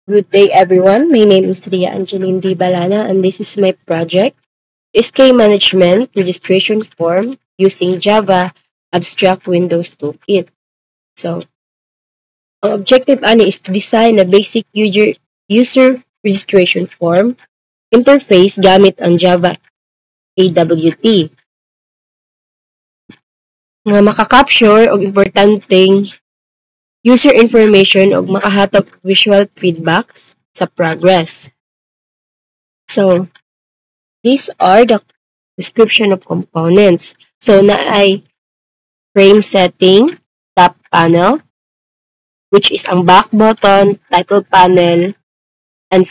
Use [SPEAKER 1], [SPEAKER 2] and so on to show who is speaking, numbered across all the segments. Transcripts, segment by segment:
[SPEAKER 1] Good day, everyone. My name is Ria Angeline D. Balana, and this is my project, SK Management Registration Form using Java Abstract Windows Toolkit. So, ang objective ani is to design a basic user registration form interface gamit ang Java AWT nga maka-capture og importanteng user information og makahatag og visual feedbacks sa progress. So, these are the description of components. So, naay frame setting, top panel, which is ang back button, title panel, and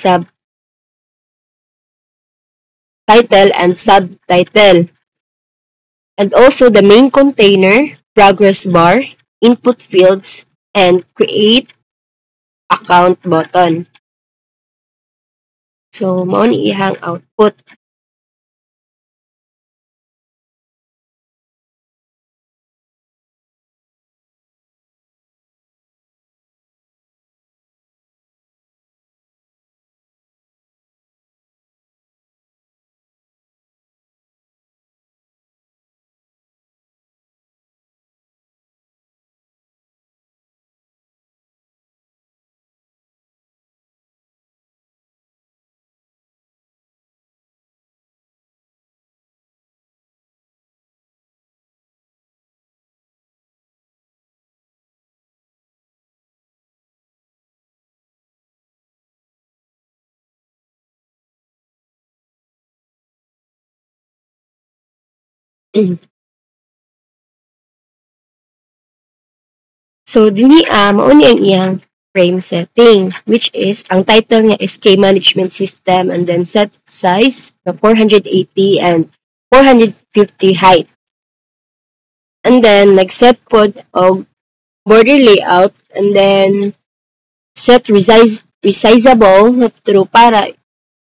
[SPEAKER 1] title and subtitle. And also the main container, progress bar, input fields, and create account button. So, mao ni ihang output. So, mao ni ang iyang frame setting, which is, ang title niya is K Management System, and then set size na 480 and 450 height. And then, nag-set pod og border layout, and then set resizable na true para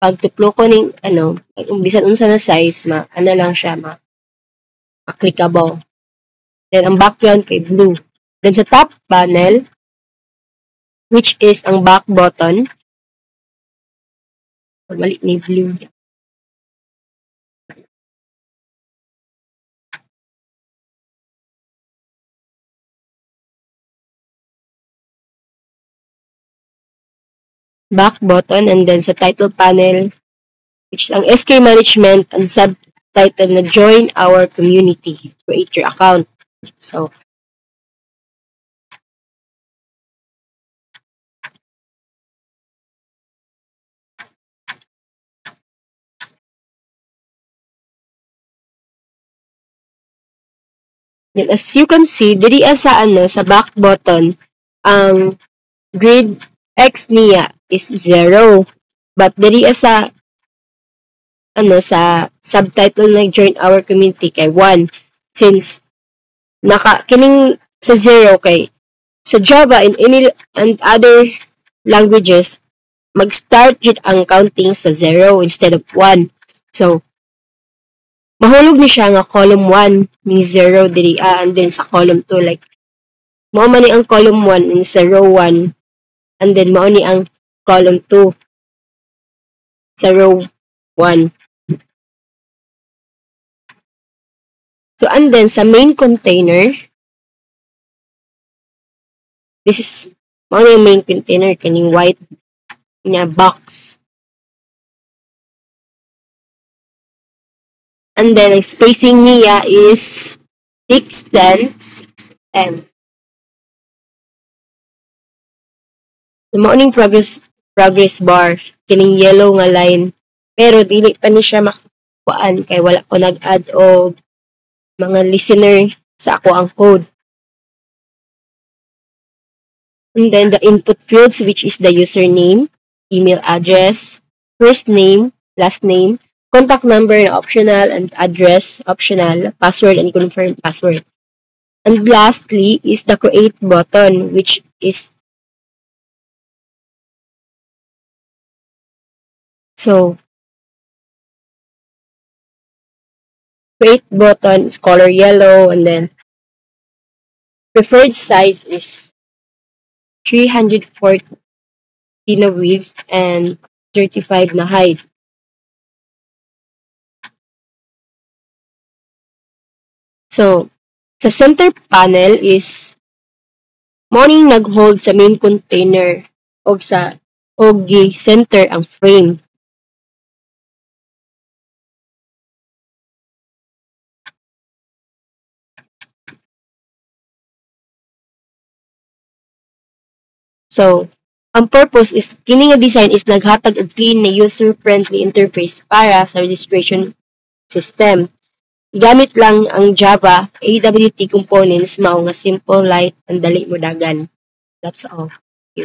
[SPEAKER 1] pag tuplo ko ning bisan unsa na size lang siya clickable. Then ang background kay blue. Then sa top panel, which is ang back button, mali ni blue. Back button, and then sa title panel, which is ang SK Management, and subtitle na Join Our Community, create your account. So, then as you can see, diri sa back button, ang grid X niya is 0. But diri sa subtitle na Join Our Community kay 1. Since kining sa 0 kay sa Java and other languages, mag-start jud ang counting sa 0 instead of 1. So, mahulog ni siya nga column 1 ni 0 diri and then sa column 2 like mao man ni ang column 1 in sa row 1 and then mao ni ang column 2 sa row 1. So, and then sa main container, this is mao ni main container kaning white nga box. And then ang spacing niya is 610 610. So, mao ning progress bar kining yellow nga line, pero dili pa ni siya makuhaan kay wala ko nag-add og mga listener sa ako ang code. And then the input fields, which is the username, email address, first name, last name, contact number na optional, and address optional, password and confirm password. And lastly is the create button, which is create button is color yellow, and then preferred size is 340 50 na width and 35 na height. So, sa center panel is morning nag-hold sa main container og gi-center ang frame. So, ang purpose is kini nga design is naghatag og clean na user-friendly interface para sa registration system. Gamit lang ang Java AWT components mao nga simple, light, and dali modagan. That's all.